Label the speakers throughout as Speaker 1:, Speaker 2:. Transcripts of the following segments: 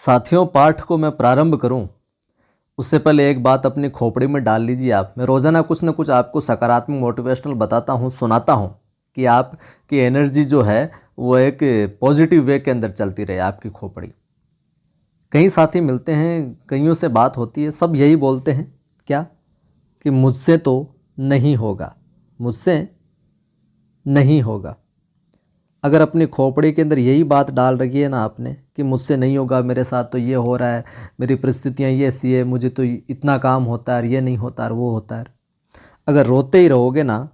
Speaker 1: साथियों, पाठ को मैं प्रारंभ करूं उससे पहले एक बात अपनी खोपड़ी में डाल लीजिए आप। मैं रोज़ाना कुछ न कुछ आपको सकारात्मक मोटिवेशनल बताता हूं, सुनाता हूं कि आपकी एनर्जी जो है वो एक पॉजिटिव वे के अंदर चलती रहे आपकी खोपड़ी। कई साथी मिलते हैं, कईयों से बात होती है, सब यही बोलते हैं क्या कि मुझसे तो नहीं होगा, मुझसे नहीं होगा। अगर अपनी खोपड़ी के अंदर यही बात डाल रखी है ना आपने कि मुझसे नहीं होगा, मेरे साथ तो ये हो रहा है, मेरी परिस्थितियाँ ये ऐसी है, मुझे तो इतना काम होता है, ये नहीं होता है, वो होता है। अगर रोते ही रहोगे ना,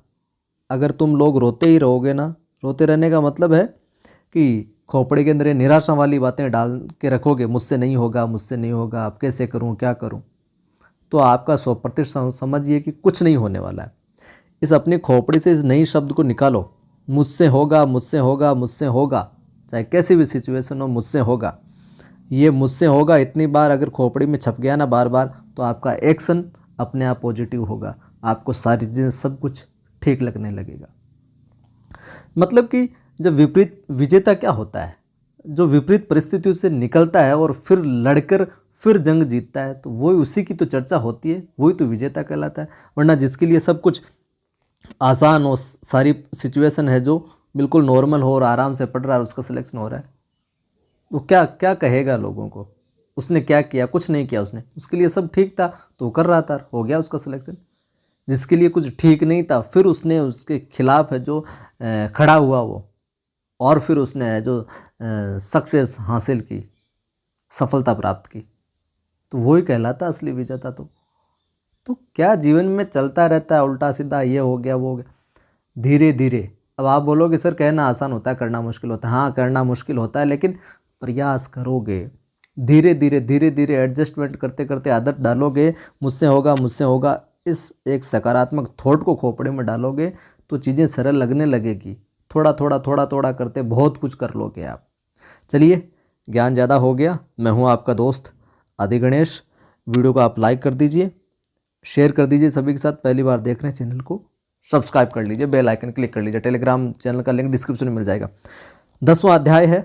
Speaker 1: अगर तुम लोग रोते ही रहोगे ना, रोते रहने का मतलब है कि खोपड़ी के अंदर ये निराशा वाली बातें डाल के रखोगे, मुझसे नहीं होगा, मुझसे नहीं होगा, अब कैसे करूँ, क्या करूँ, तो आपका 100% समझिए कि कुछ नहीं होने वाला है। इस अपनी खोपड़ी से इस नई शब्द को निकालो, मुझसे होगा, मुझसे होगा, मुझसे होगा, चाहे कैसी भी सिचुएशन हो, मुझसे होगा। ये मुझसे होगा इतनी बार अगर खोपड़ी में छप गया ना बार बार, तो आपका एक्शन अपने आप पॉजिटिव होगा, आपको सारी चीज़ें सब कुछ ठीक लगने लगेगा। मतलब कि जब विपरीत विजेता क्या होता है, जो विपरीत परिस्थितियों से निकलता है और फिर लड़कर फिर जंग जीतता है, तो वही उसी की तो चर्चा होती है, वही तो विजेता कहलाता है। वरना जिसके लिए सब कुछ आसान हो, सारी सिचुएशन है जो बिल्कुल नॉर्मल हो और आराम से पढ़ रहा है, उसका सिलेक्शन हो रहा है, वो क्या क्या कहेगा लोगों को? उसने क्या किया? कुछ नहीं किया उसने, उसके लिए सब ठीक था तो वो कर रहा था, हो गया उसका सिलेक्शन। जिसके लिए कुछ ठीक नहीं था, फिर उसने उसके खिलाफ है जो खड़ा हुआ वो, और फिर उसने है जो सक्सेस हासिल की, सफलता प्राप्त की, तो वही कहलाता असली विजेता। तो क्या जीवन में चलता रहता है उल्टा सीधा, ये हो गया वो हो गया, धीरे धीरे। अब आप बोलोगे सर कहना आसान होता है, करना मुश्किल होता है। हाँ, करना मुश्किल होता है, लेकिन प्रयास करोगे, धीरे धीरे धीरे धीरे एडजस्टमेंट करते करते आदत डालोगे, मुझसे होगा, मुझसे होगा, इस एक सकारात्मक थॉट को खोपड़े में डालोगे तो चीज़ें सरल लगने लगेगी। थोड़ा थोड़ा थोड़ा थोड़ा करते बहुत कुछ कर लोगे आप। चलिए, ज्ञान ज़्यादा हो गया। मैं हूँ आपका दोस्त आदि गणेश। वीडियो को आप लाइक कर दीजिए, शेयर कर दीजिए सभी के साथ। पहली बार देख रहे हैं चैनल को सब्सक्राइब कर लीजिए, बेल आइकन क्लिक कर लीजिए। टेलीग्राम चैनल का लिंक डिस्क्रिप्शन में मिल जाएगा। 10वां अध्याय है,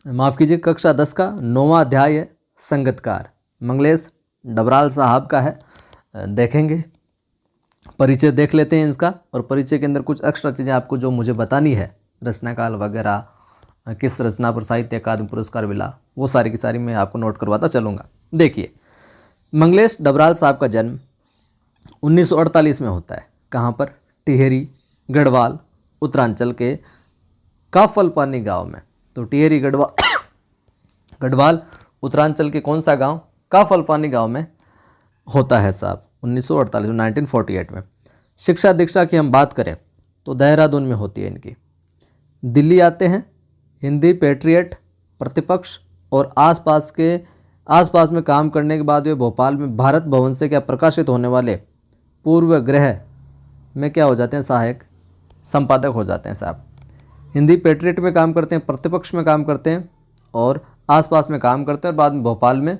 Speaker 1: माफ़ कीजिए, कक्षा 10 का 9वां अध्याय है संगतकार। मंगलेश डबराल साहब का है, देखेंगे, परिचय देख लेते हैं इसका। और परिचय के अंदर कुछ एक्स्ट्रा चीज़ें आपको जो मुझे बतानी है, रचनाकाल वगैरह, किस रचना पर साहित्य अकादमी पुरस्कार मिला, वो सारी की सारी मैं आपको नोट करवाता चलूँगा। देखिए, मंगलेश डबराल साहब का जन्म 1948 में होता है। कहाँ पर? टिहरी गढ़वाल, उत्तरांचल के काफलपानी गांव में। तो टिहरी गढ़वाल गढ़वाल उत्तरांचल के कौन सा गांव? काफलपानी गांव में होता है साहब 1948 1948 में। शिक्षा दीक्षा की हम बात करें तो देहरादून में होती है इनकी। दिल्ली आते हैं, हिंदी पेट्रियट, प्रतिपक्ष और आसपास में काम करने के बाद वे भोपाल में भारत भवन से क्या प्रकाशित होने वाले पूर्व ग्रह में क्या हो जाते हैं? सहायक संपादक हो जाते हैं साहब। हिंदी पेट्रियट में काम करते हैं, प्रतिपक्ष में काम करते हैं और आसपास में काम करते हैं, और बाद में भोपाल में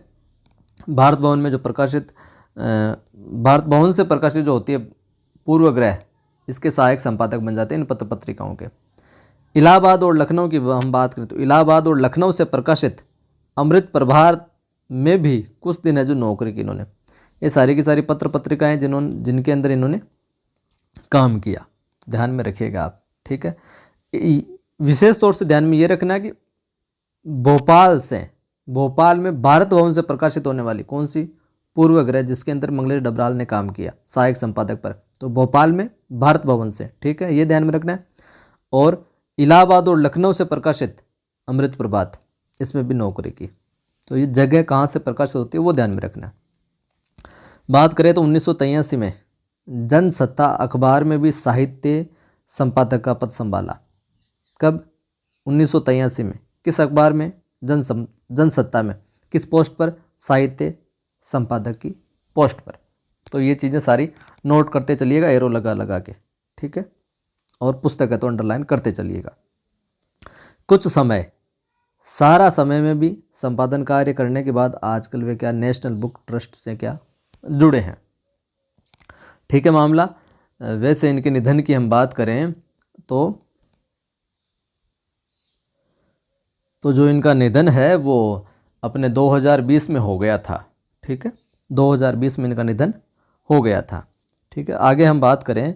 Speaker 1: भारत भवन में जो प्रकाशित भारत भवन से प्रकाशित जो होती है पूर्व ग्रह, इसके सहायक संपादक बन जाते हैं इन पत्र पत्रिकाओं के। इलाहाबाद और लखनऊ की हम बात करें तो इलाहाबाद और लखनऊ से प्रकाशित अमृत प्रभात में भी कुछ दिन है जो नौकरी की इन्होंने। ये सारी की सारी पत्र पत्रिकाएँ जिनके अंदर इन्होंने काम किया, ध्यान में रखिएगा आप, ठीक है। विशेष तौर से ध्यान में ये रखना है कि भोपाल में भारत भवन से प्रकाशित होने वाली कौन सी पूर्व ग्रह, जिसके अंदर मंगलेश डबराल ने काम किया सहायक संपादक पर, तो भोपाल में भारत भवन से, ठीक है, ये ध्यान में रखना है। और इलाहाबाद और लखनऊ से प्रकाशित अमृत प्रभात, इसमें भी नौकरी की। तो ये जगह कहाँ से प्रकाशित होती है वो ध्यान में रखना है। बात करें तो 1983 में जनसत्ता अखबार में भी साहित्य संपादक का पद संभाला। कब? 1983 में। किस अखबार में? जनसत्ता में। किस पोस्ट पर? साहित्य संपादक की पोस्ट पर। तो ये चीज़ें सारी नोट करते चलिएगा, एरो लगा लगा के, ठीक है। और पुस्तक है तो अंडरलाइन करते चलिएगा। कुछ समय, सारा समय में भी संपादन कार्य करने के बाद आजकल वे क्या नेशनल बुक ट्रस्ट से क्या जुड़े हैं, ठीक है मामला। वैसे इनके निधन की हम बात करें तो जो इनका निधन है वो अपने 2020 में हो गया था। ठीक है, 2020 में इनका निधन हो गया था। ठीक है, आगे हम बात करें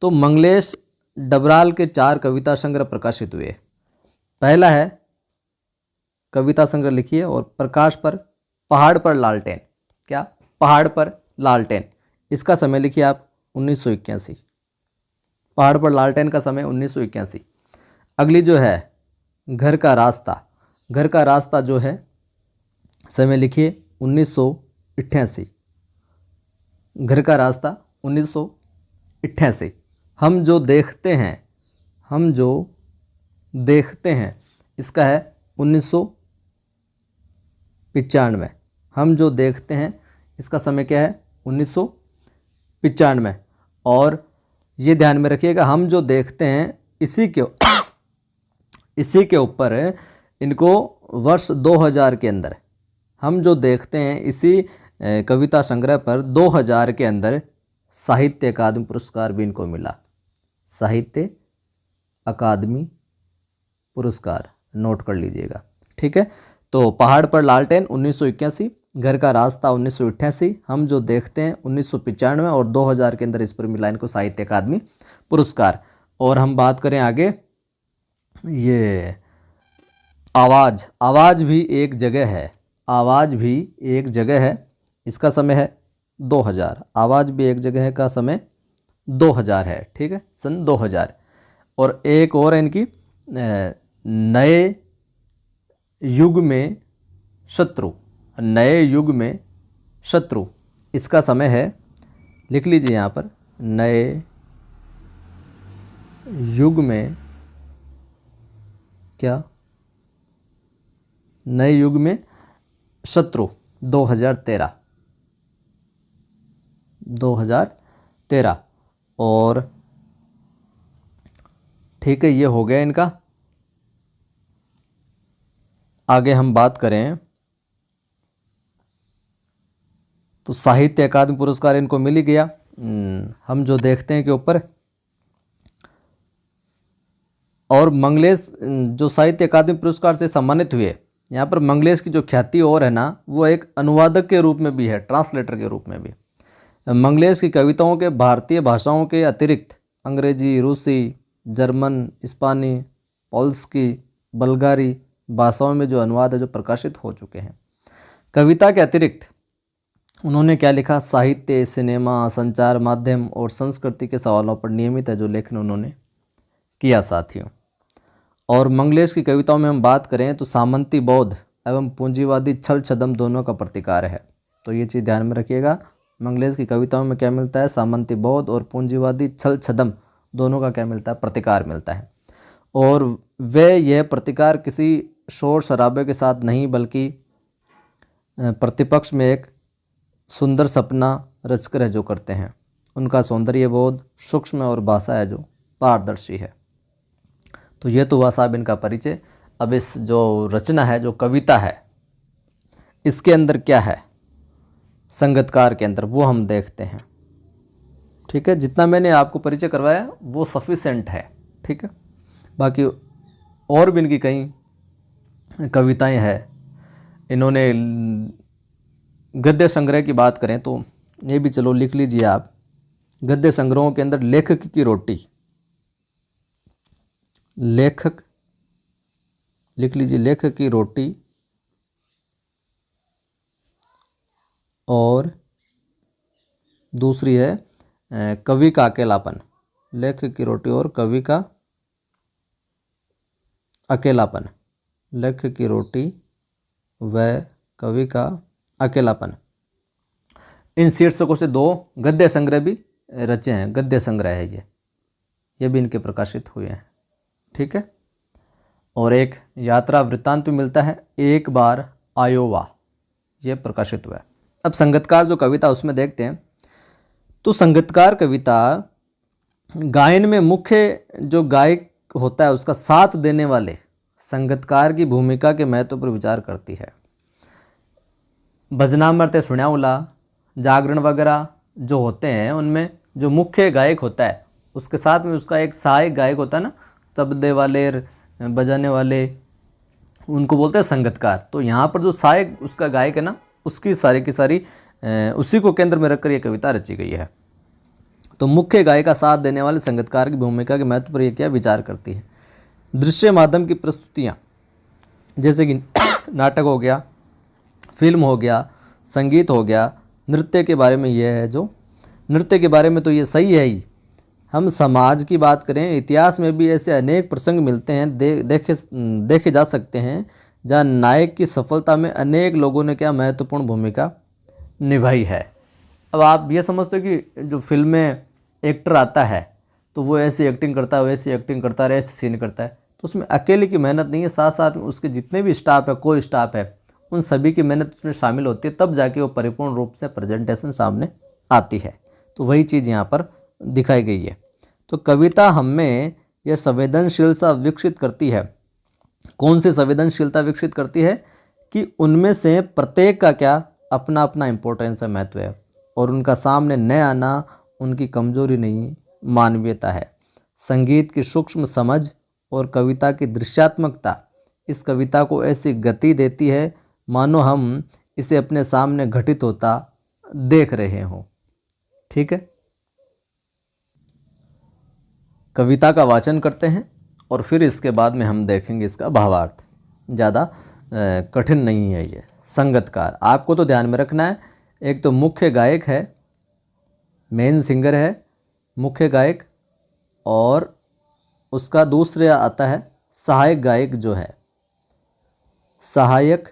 Speaker 1: तो मंगलेश डबराल के 4 कविता संग्रह प्रकाशित हुए। पहला है कविता संग्रह लिखिए और प्रकाश पर पहाड़ पर लालटेन। क्या? पहाड़ पर लालटेन। इसका समय लिखिए आप 1981। पहाड़ पर लालटेन का समय 1981। अगली जो है घर का रास्ता। घर का रास्ता जो है समय लिखिए 1988। घर का रास्ता 1988। हम जो देखते हैं, हम जो देखते हैं, इसका है 1995। हम जो देखते हैं इसका समय क्या है 1995। और ये ध्यान में रखिएगा, हम जो देखते हैं इसी के ऊपर इनको वर्ष 2000 के अंदर, हम जो देखते हैं इसी कविता संग्रह पर 2000 के अंदर साहित्य अकादमी पुरस्कार भी इनको मिला। साहित्य अकादमी पुरस्कार नोट कर लीजिएगा। ठीक है, तो पहाड़ पर लालटेन 1981, घर का रास्ता 1988, हम जो देखते हैं 1995 और 2000 के अंदर इस पर मिला इनको साहित्य अकादमी पुरस्कार। और हम बात करें आगे, ये आवाज़। आवाज़ भी एक जगह है। आवाज़ भी एक जगह है। इसका समय है 2000। आवाज़ भी एक जगह है का समय 2000 है। ठीक है, सन 2000। और एक और है इनकी नए युग में शत्रु। नए युग में शत्रु, इसका समय है, लिख लीजिए यहाँ पर, नए युग में क्या? नए युग में शत्रु 2013। 2013। और ठीक है, ये हो गया इनका। आगे हम बात करें तो साहित्य अकादमी पुरस्कार इनको मिल ही गया। हम जो देखते हैं के ऊपर। और मंगलेश जो साहित्य अकादमी पुरस्कार से सम्मानित हुए, यहाँ पर मंगलेश की जो ख्याति और है ना, वो एक अनुवादक के रूप में भी है, ट्रांसलेटर के रूप में भी। मंगलेश की कविताओं के भारतीय भाषाओं के अतिरिक्त अंग्रेजी, रूसी, जर्मन, स्पेनी, पोल्स्की, बल्गारी भाषाओं में जो अनुवाद है जो प्रकाशित हो चुके हैं। कविता के अतिरिक्त उन्होंने क्या लिखा? साहित्य, सिनेमा, संचार माध्यम और संस्कृति के सवालों पर नियमित है जो लेखन उन्होंने किया साथियों। और मंगलेश की कविताओं में हम बात करें तो सामंती बौद्ध एवं पूंजीवादी छल छदम दोनों का प्रतिकार है। तो ये चीज़ ध्यान में रखिएगा, मंगलेश की कविताओं में क्या मिलता है? सामंती बौद्ध और पूंजीवादी छल छदम दोनों का क्या मिलता है? प्रतिकार मिलता है। और वे यह प्रतिकार किसी शोर शराबे के साथ नहीं, बल्कि प्रतिपक्ष में एक सुंदर सपना रचकर है जो करते हैं। उनका सौंदर्य बोध सूक्ष्म और भाषा है जो पारदर्शी है। तो ये तो हुआ साहब इनका परिचय। अब इस जो रचना है, जो कविता है, इसके अंदर क्या है संगतकार के अंदर, वो हम देखते हैं। ठीक है, जितना मैंने आपको परिचय करवाया वो सफिशेंट है। ठीक है, बाकी और भी इनकी कई कविताएं हैं। इन्होंने गद्य संग्रह की बात करें तो ये भी चलो लिख लीजिए आप। गद्य संग्रहों के अंदर लेखक की रोटी, लेखक लिख लीजिए, लेखक की रोटी, और दूसरी है कवि का अकेलापन। लेखक की रोटी और कवि का अकेलापन। लेखक की रोटी व कवि का अकेलापन। इन शीर्षकों से 2 गद्य संग्रह भी रचे हैं। गद्य संग्रह है ये भी इनके प्रकाशित हुए हैं। ठीक है, और एक यात्रा वृत्तांत भी मिलता है, एक बार आयोवा, ये प्रकाशित हुआ है। अब संगतकार जो कविता उसमें देखते हैं तो संगतकार कविता गायन में मुख्य जो गायक होता है उसका साथ देने वाले संगतकार की भूमिका के महत्व पर विचार करती है। भजनामृत, सुण्याउला, जागरण वगैरह जो होते हैं उनमें जो मुख्य गायक होता है उसके साथ में उसका एक सहायक गायक होता है ना, तबले वाले, बजाने वाले, उनको बोलते हैं संगीतकार। तो यहाँ पर जो सहायक उसका गायक है ना, उसकी सारी की सारी उसी को केंद्र में रखकर यह कविता रची गई है। तो मुख्य गायक का साथ देने वाले संगीतकार की भूमिका के महत्व पर यह क्या विचार करती है। दृश्य माध्यम की प्रस्तुतियाँ, जैसे कि नाटक हो गया, फिल्म हो गया, संगीत हो गया, नृत्य के बारे में यह है, जो नृत्य के बारे में तो ये सही है ही। हम समाज की बात करें, इतिहास में भी ऐसे अनेक प्रसंग मिलते हैं, देखे जा सकते हैं, जहाँ नायक की सफलता में अनेक लोगों ने क्या महत्वपूर्ण भूमिका निभाई है। अब आप ये समझते हो कि जो फिल्म में एक्टर आता है तो वो ऐसी एक्टिंग करता है, वैसी एक्टिंग करता है, ऐसे सीन करता है, तो उसमें अकेले की मेहनत नहीं है, साथ साथ में उसके जितने भी स्टाफ है, कोई स्टाफ है, उन सभी की मेहनत उसमें शामिल होती है, तब जाके वो परिपूर्ण रूप से प्रेजेंटेशन सामने आती है। तो वही चीज़ यहाँ पर दिखाई गई है। तो कविता हमें यह संवेदनशीलता विकसित करती है। कौन सी संवेदनशीलता विकसित करती है कि उनमें से प्रत्येक का क्या अपना अपना इम्पोर्टेंस है, महत्व है, और उनका सामने न आना उनकी कमजोरी नहीं, मानवीयता है। संगीत की सूक्ष्म समझ और कविता की दृश्यात्मकता इस कविता को ऐसी गति देती है मानो हम इसे अपने सामने घटित होता देख रहे हों। ठीक है, कविता का वाचन करते हैं और फिर इसके बाद में हम देखेंगे इसका भावार्थ। ज़्यादा कठिन नहीं है ये। संगीतकार आपको तो ध्यान में रखना है, एक तो मुख्य गायक है, मेन सिंगर है मुख्य गायक, और उसका दूसरे आता है सहायक गायक जो है। सहायक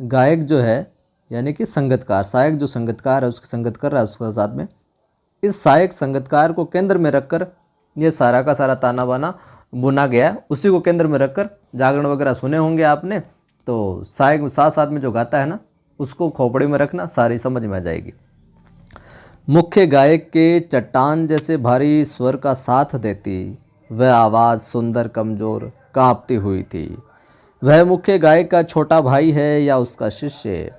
Speaker 1: गायक जो है यानी कि संगीतकार, सहायक जो संगीतकार है उसका संगीत कर रहा है उसके साथ में, इस सहायक संगीतकार को केंद्र में रखकर ये सारा का सारा ताना बाना बुना गया, उसी को केंद्र में रखकर जागरण वगैरह सुने होंगे आपने। तो सहायक साथ साथ में जो गाता है ना, उसको खोपड़ी में रखना, सारी समझ में आ जाएगी। मुख्य गायक के चट्टान जैसे भारी स्वर का साथ देती वह आवाज़ सुंदर कमज़ोर कांपती हुई थी। वह मुख्य गायक का छोटा भाई है या उसका शिष्य,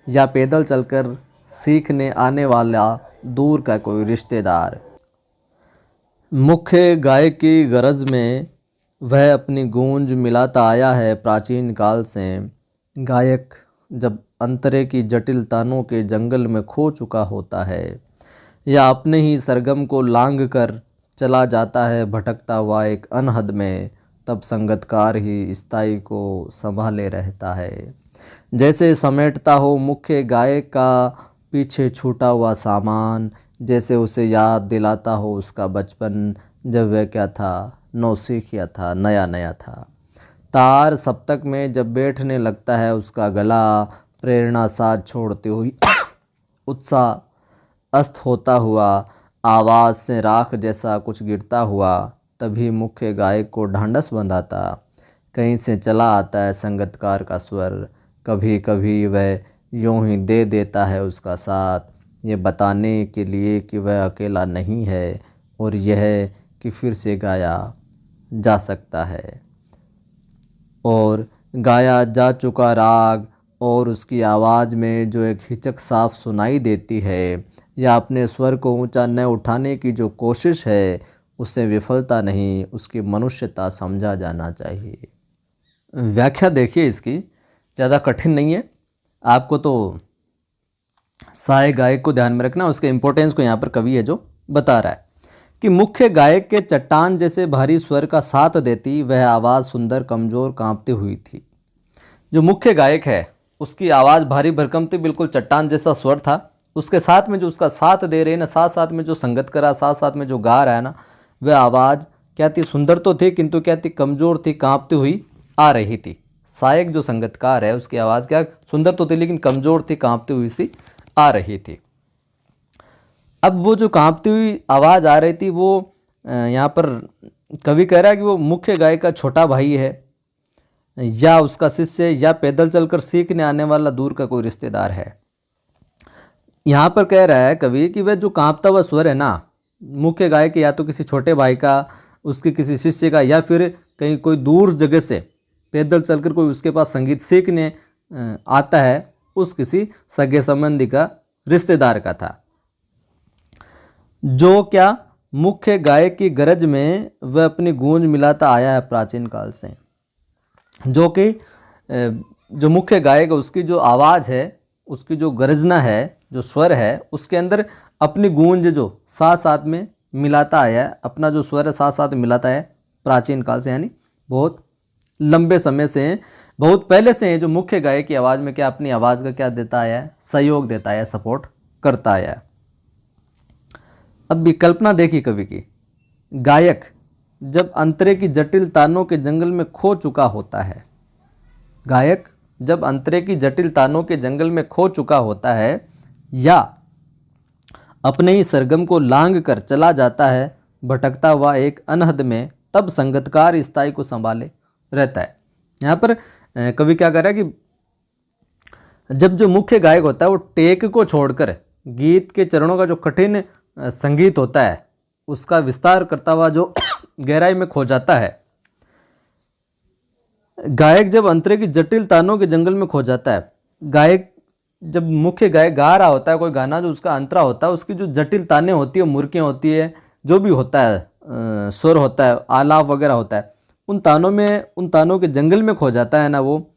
Speaker 1: या पैदल चलकर सीखने आने वाला दूर का कोई रिश्तेदार। मुख्य गायक की गरज में वह अपनी गूंज मिलाता आया है प्राचीन काल से। गायक जब अंतरे की जटिल तानों के जंगल में खो चुका होता है या अपने ही सरगम को लांघ कर चला जाता है भटकता हुआ एक अनहद में, तब संगीतकार ही स्थायी को संभाले रहता है। जैसे समेटता हो मुख्य गायक का पीछे छूटा हुआ सामान, जैसे उसे याद दिलाता हो उसका बचपन जब वह क्या था, नौसिखिया था, नया नया था। तार सप्तक में जब बैठने लगता है उसका गला, प्रेरणा साथ छोड़ती हुई उत्साह अस्त होता हुआ, आवाज़ से राख जैसा कुछ गिरता हुआ, तभी मुख्य गायक को ढांढस बंधाता। कहीं से चला आता है संगीतकार का स्वर, कभी कभी वह यूं ही दे देता है उसका साथ, ये बताने के लिए कि वह अकेला नहीं है और यह कि फिर से गाया जा सकता है। और गाया जा चुका राग और उसकी आवाज़ में जो एक हिचक साफ सुनाई देती है, या अपने स्वर को ऊंचा न उठाने की जो कोशिश है, उसे विफलता नहीं उसकी मनुष्यता समझा जाना चाहिए। व्याख्या देखिए इसकी, ज़्यादा कठिन नहीं है। आपको तो सहायक गायक को ध्यान में रखना, उसके इम्पोर्टेंस को यहाँ पर कवि है जो बता रहा है कि मुख्य गायक के चट्टान जैसे भारी स्वर का साथ देती वह आवाज़ सुंदर कमज़ोर कांपती हुई थी। जो मुख्य गायक है उसकी आवाज़ भारी भरकम थी, बिल्कुल चट्टान जैसा स्वर था। उसके साथ में जो उसका साथ दे रहे हैं ना, साथ साथ में जो संगत करा, साथ साथ में जो गा रहा है ना, वह आवाज़ क्या थी, सुंदर तो थी किंतु क्या थी, कमज़ोर थी, कांपती हुई आ रही थी। सहायक जो संगीतकार है उसकी आवाज़ क्या सुंदर तो थी लेकिन कमज़ोर थी, कांपती हुई सी आ रही थी। अब वो जो कांपती हुई आवाज़ आ रही थी वो यहाँ पर कवि कह रहा है कि वो मुख्य गायक का छोटा भाई है या उसका शिष्य या पैदल चलकर सीखने आने वाला दूर का कोई रिश्तेदार है। यहाँ पर कह रहा है कवि कि वह जो कांपता हुआ स्वर है ना, मुख्य गायक या तो किसी छोटे भाई का, उसके किसी शिष्य का, या फिर कहीं कोई दूर जगह से पैदल चलकर कोई उसके पास संगीत सीखने आता है, उस किसी सगे संबंधी का, रिश्तेदार का था, जो क्या मुख्य गायक की गरज में वह अपनी गूंज मिलाता आया है प्राचीन काल से। जो कि जो मुख्य गायक है उसकी जो आवाज़ है, उसकी जो गर्जना है, जो स्वर है, उसके अंदर अपनी गूंज जो साथ साथ में मिलाता आया है, अपना जो स्वर है साथ साथ मिलाता है प्राचीन काल से, यानी बहुत लंबे समय से, बहुत पहले से जो मुख्य गायक की आवाज़ में क्या अपनी आवाज़ का क्या देता आया है, सहयोग देता आया है, सपोर्ट करता आया है। अब विकल्पना देखी कवि की, गायक जब अंतरे की जटिल तानों के जंगल में खो चुका होता है, गायक जब अंतरे की जटिल तानों के जंगल में खो चुका होता है या अपने ही सरगम को लांग कर चला जाता है भटकता हुआ एक अनहद में, तब संगतकार इस ताई को संभाले रहता है। यहाँ पर कवि क्या कर रहा है कि जब जो मुख्य गायक होता है वो टेक को छोड़कर गीत के चरणों का जो कठिन संगीत होता है उसका विस्तार करता हुआ जो गहराई में खो जाता है, गायक जब अंतरे की जटिल तानों के जंगल में खो जाता है, गायक जब मुख्य गायक गा रहा होता है कोई गाना, जो उसका अंतरा होता है, उसकी जो जटिल तानें होती है, मुर्कियाँ होती है, जो भी होता है, स्वर होता है, आलाप वगैरह होता है, उन तानों के जंगल में खो जाता है ना वो,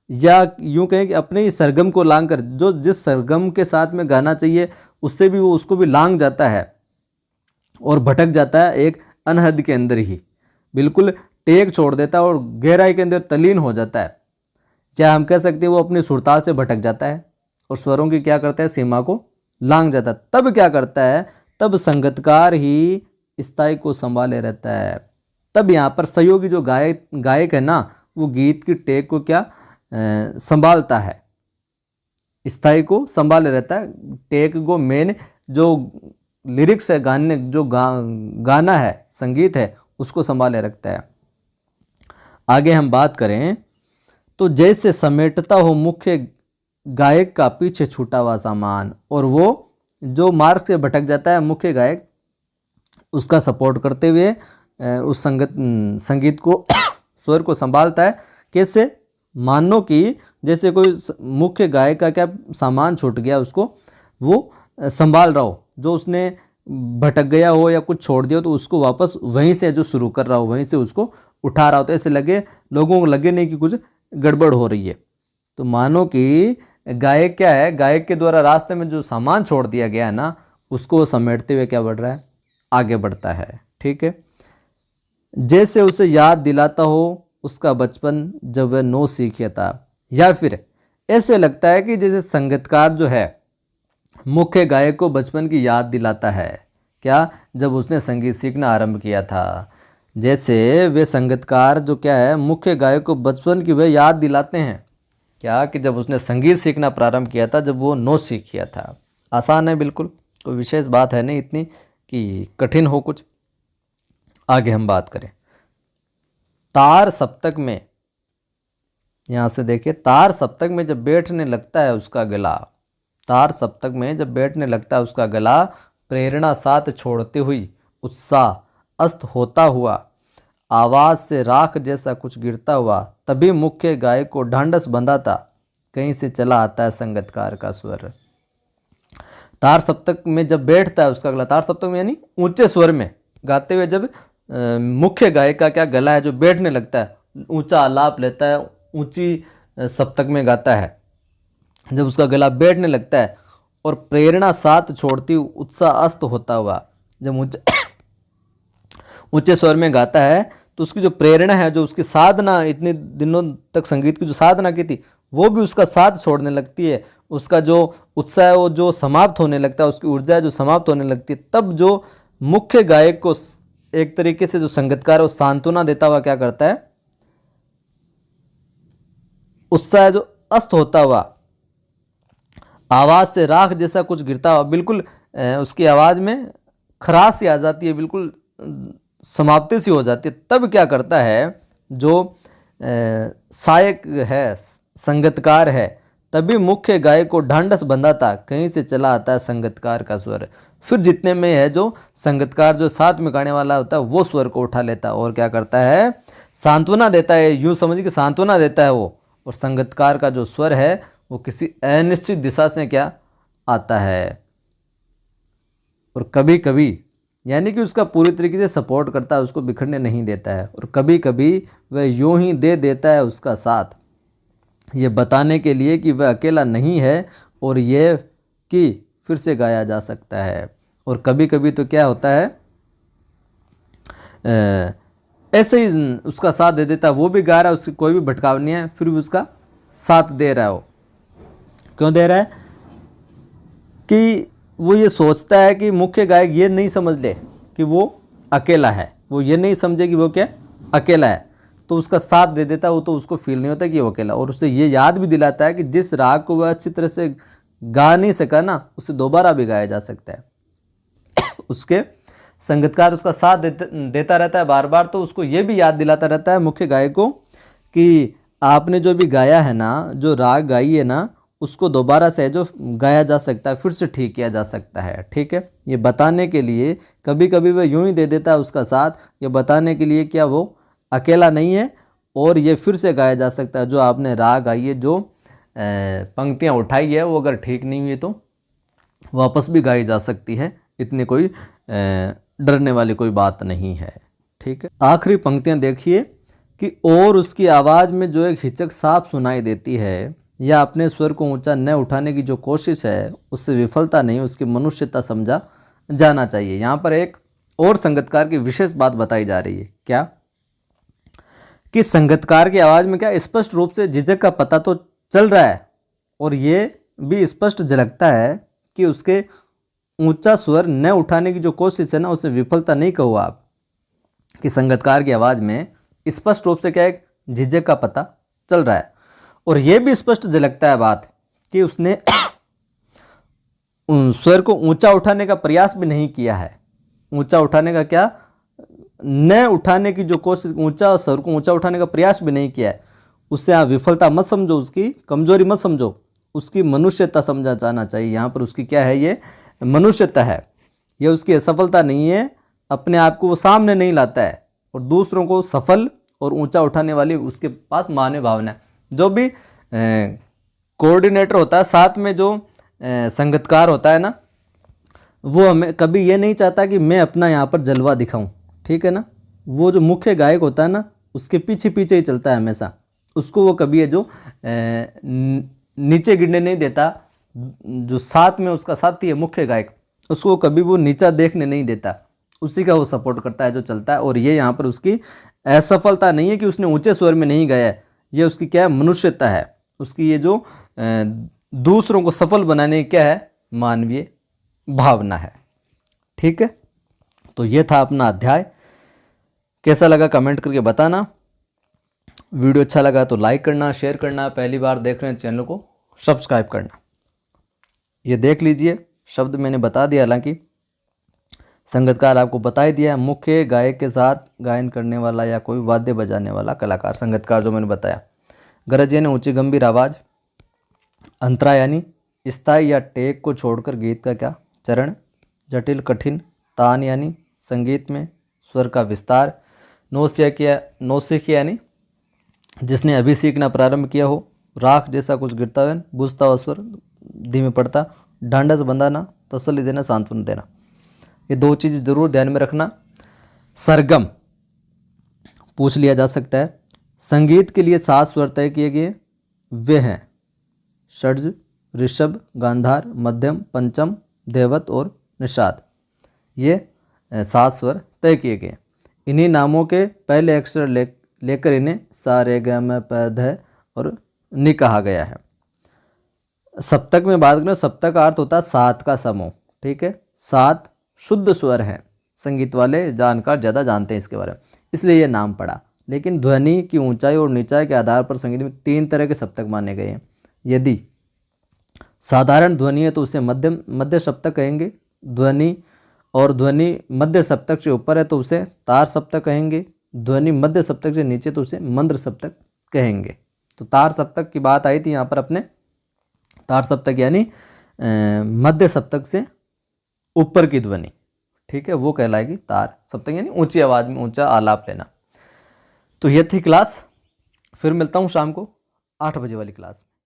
Speaker 1: या यूँ कहें कि अपने ही सरगम को लांग कर, जो जिस सरगम के साथ में गाना चाहिए उससे भी वो उसको भी लांग जाता है और भटक जाता है एक अनहद के अंदर ही, बिल्कुल टेक छोड़ देता है और गहराई के अंदर तलीन हो जाता है। क्या हम कह सकते हैं वो अपनी सुरताल से भटक जाता है और स्वरों की क्या करता है, सीमा को लांग जाता है। तब क्या करता है, तब संगतकार ही स्थाई को संभाले रहता है। तब यहाँ पर सहयोगी जो गायक है ना, वो गीत की टेक को क्या संभालता है, स्थाई को संभाले रहता है। टेक को मेन जो लिरिक्स है, गाने जो गाना है, संगीत है, उसको संभाले रखता है। आगे हम बात करें तो जैसे समेटता हो मुख्य गायक का पीछे छूटा हुआ सामान, और वो जो मार्ग से भटक जाता है मुख्य गायक, उसका सपोर्ट करते हुए उस संगीत को स्वर को संभालता है। कैसे, मानो कि जैसे कोई मुख्य गायक का क्या सामान छूट गया, उसको वो संभाल रहा हो, जो उसने भटक गया हो या कुछ छोड़ दिया हो तो उसको वापस वहीं से जो शुरू कर रहा हो वहीं से उसको उठा रहा हो, तो ऐसे लगे, लोगों को लगे नहीं कि कुछ गड़बड़ हो रही है। तो मानो कि गायक क्या है, गायक के द्वारा रास्ते में जो सामान छोड़ दिया गया है ना, उसको समेटते हुए क्या बढ़ रहा है, आगे बढ़ता है। ठीक है, जैसे उसे याद दिलाता हो उसका बचपन जब वह 9 सीखिया था, या फिर ऐसे लगता है कि जैसे संगीतकार जो है मुख्य गायक को बचपन की याद दिलाता है, क्या, जब उसने संगीत सीखना आरंभ किया था। जैसे वे संगीतकार जो क्या है मुख्य गायक को बचपन की वे याद दिलाते हैं, क्या, कि जब उसने संगीत सीखना प्रारंभ किया था, जब वो 9 सीखिया था। आसान है बिल्कुल, कोई विशेष बात है नहीं इतनी कि कठिन हो कुछ। आगे हम बात करें तार सप्तक में, यहाँ से देखिए, तार सप्तक में जब बैठने लगता है उसका गला, तार सप्तक में जब बैठने लगता है उसका गला, प्रेरणा साथ छोड़ते हुई, उत्साह अस्त होता हुआ, आवाज़ से राख जैसा कुछ गिरता हुआ, तभी मुख्य गायक को ढांढस बंधाता कहीं से चला आता है संगीतकार का स्वर। तार सप्तक में जब बैठता है उसका गला, तार सप्तक में यानी ऊंचे स्वर में गाते हुए जब मुख्य गायक का क्या गला है जो बैठने लगता है, ऊंचा आलाप लेता है, ऊंची सप्तक में गाता है, जब उसका गला बैठने लगता है और प्रेरणा साथ छोड़ती उत्साह अस्त होता हुआ, जब ऊंचे स्वर में गाता है तो उसकी जो प्रेरणा है, जो उसकी साधना, इतने दिनों तक संगीत की जो साधना की थी, वो भी उसका साथ छोड़ने लगती है। उसका जो उत्साह है वो जो समाप्त होने लगता है, उसकी ऊर्जा जो समाप्त होने लगती है, तब जो मुख्य गायक को एक तरीके से जो संगीतकार है वो सांत्वना देता हुआ क्या करता है, उत्साह जो अस्त होता हुआ, आवाज़ से राख जैसा कुछ गिरता हुआ, बिल्कुल उसकी आवाज़ में खराश सी आ जाती है, बिल्कुल समाप्ति सी हो जाती है। तब क्या करता है जो सायक है, संगीतकार है, तभी मुख्य गायक को ढांढस बंधाता कहीं से चला आता है संगीतकार का स्वर। फिर जितने में है जो संगीतकार जो साथ में गाने वाला होता है वो स्वर को उठा लेता है और क्या करता है, सांत्वना देता है, यूँ समझिए कि सांत्वना देता है वो। और संगीतकार का जो स्वर है वो किसी अनिश्चित दिशा से क्या आता है, और कभी कभी यानी कि उसका पूरी तरीके से सपोर्ट करता है, उसको बिखरने नहीं देता है, और कभी कभी वह यूं ही दे देता है उसका साथ। ये बताने के लिए कि वह अकेला नहीं है और ये कि फिर से गाया जा सकता है। और कभी कभी तो क्या होता है, ऐसे ही उसका साथ दे देता है, वो भी गा रहा है, उसकी कोई भी भटकाव नहीं है, फिर भी उसका साथ दे रहा है। वो क्यों दे रहा है कि वो ये सोचता है कि मुख्य गायक ये नहीं समझ ले कि वो अकेला है, वो ये नहीं समझे कि वो क्या अकेला है, तो उसका साथ दे देता है। वो तो उसको फील नहीं होता कि वो अकेला, और उसे ये याद भी दिलाता है कि जिस राग को वह अच्छी तरह से गा नहीं सका ना, उसे दोबारा भी गाया जा सकता है। उसके संगीतकार उसका साथ देता रहता है बार बार, तो उसको ये भी याद दिलाता रहता है मुख्य गायक को कि आपने जो भी गाया है ना, जो राग गाई है ना, उसको दोबारा से जो गाया जा सकता है, फिर से ठीक किया जा सकता है। ठीक है, ये बताने के लिए कभी कभी वह यूं ही दे देता है उसका साथ, ये बताने के लिए क्या वो अकेला नहीं है और ये फिर से गाया जा सकता है। जो आपने राग गाई है, जो पंक्तियाँ उठाई है, वो अगर ठीक नहीं हुई तो वापस भी गाई जा सकती है, इतनी कोई डरने वाली कोई बात नहीं है। ठीक है, आखिरी पंक्तियाँ देखिए कि और उसकी आवाज़ में जो एक हिचक साफ सुनाई देती है, या अपने स्वर को ऊंचा न उठाने की जो कोशिश है, उससे विफलता नहीं, उसकी मनुष्यता समझा जाना चाहिए। यहाँ पर एक और संगीतकार की विशेष बात बताई जा रही है, क्या कि संगीतकार की आवाज़ में क्या स्पष्ट रूप से झिझक का पता तो चल रहा है, और ये भी स्पष्ट झलकता है कि उसके ऊंचा स्वर न उठाने की जो कोशिश है ना, उससे विफलता नहीं कहो आप, कि संगीतकार की आवाज़ में स्पष्ट रूप से क्या एक झिझक का पता चल रहा है, और यह भी स्पष्ट झलकता है बात कि उसने स्वर को ऊंचा उठाने का प्रयास भी नहीं किया है। ऊंचा उठाने का क्या, न उठाने की जो कोशिश, ऊंचा स्वर को ऊंचा उठाने का प्रयास भी नहीं किया है। उससे आप विफलता मत समझो, उसकी कमजोरी मत समझो, उसकी मनुष्यता समझा जाना चाहिए। यहाँ पर उसकी क्या है, ये मनुष्यता है, ये उसकी असफलता नहीं है। अपने आप को वो सामने नहीं लाता है, और दूसरों को सफल और ऊंचा उठाने वाली उसके पास मानवीय भावना है। जो भी कोऑर्डिनेटर होता है, साथ में जो संगीतकार होता है ना, वो हमें कभी ये नहीं चाहता कि मैं अपना यहाँ पर जलवा दिखाऊं। ठीक है ना, वो जो मुख्य गायक होता है ना, उसके पीछे पीछे ही चलता है हमेशा। उसको वो कभी ये जो नीचे गिरने नहीं देता। जो साथ में उसका साथी है मुख्य गायक, उसको कभी वो नीचा देखने नहीं देता, उसी का वो सपोर्ट करता है जो चलता है। और ये यहाँ पर उसकी असफलता नहीं है कि उसने ऊंचे स्वर में नहीं गाया है, ये उसकी क्या है, मनुष्यता है। उसकी ये जो दूसरों को सफल बनाने की क्या है, मानवीय भावना है। ठीक है, तो ये था अपना अध्याय। कैसा लगा कमेंट करके बताना। वीडियो अच्छा लगा तो लाइक करना, शेयर करना, पहली बार देख रहे हैं चैनल को सब्सक्राइब करना। ये देख लीजिए, शब्द मैंने बता दिया, हालांकि संगीतकार आपको बता ही दिया है, मुख्य गायक के साथ गायन करने वाला या कोई वाद्य बजाने वाला कलाकार। संगीतकार जो मैंने बताया, गरज यानी ऊंची गंभीर आवाज़, अंतरा यानी स्थाई या टेक को छोड़कर गीत का क्या चरण, जटिल कठिन, तान यानी संगीत में स्वर का विस्तार, नौसिखिया यानी जिसने अभी सीखना प्रारंभ किया हो, राख जैसा कुछ गिरता हुआ, बुझता हुआ स्वर, धीमे पड़ता, ढांढस बंधाना, तसल्ली देना, सांत्वना देना। ये दो चीज़ जरूर ध्यान में रखना। सरगम पूछ लिया जा सकता है। संगीत के लिए 7 स्वर तय किए गए, वे हैं षड्ज, ऋषभ, गांधार, मध्यम, पंचम, देवत और निषाद। ये 7 स्वर तय किए गए। इन्हीं नामों के पहले अक्षर लेकर इन्हें सा रे ग म प ध और नि कहा गया है। सप्तक में बात करें, सप्तक का अर्थ होता है 7 का समूह। ठीक है, 7 शुद्ध स्वर हैं। संगीत वाले जानकार ज़्यादा जानते हैं इसके बारे में, इसलिए ये नाम पड़ा। लेकिन ध्वनि की ऊंचाई और नीचाई के आधार पर संगीत में 3 तरह के सप्तक माने गए हैं। यदि साधारण ध्वनि है तो उसे मध्य सप्तक कहेंगे। ध्वनि मध्य सप्तक से ऊपर है तो उसे तार सप्तक कहेंगे। ध्वनि मध्य सप्तक से नीचे तो उसे मंद्र सप्तक कहेंगे। तो तार सप्तक की बात आई थी यहाँ पर अपने। तार सप्तक यानी मध्य सप्तक से ऊपर की ध्वनि, ठीक है, वो कहलाएगी तार सप्तक, यानी ऊंची आवाज़ में ऊंचा आलाप लेना। तो ये थी क्लास। फिर मिलता हूँ शाम को 8 बजे वाली क्लास में।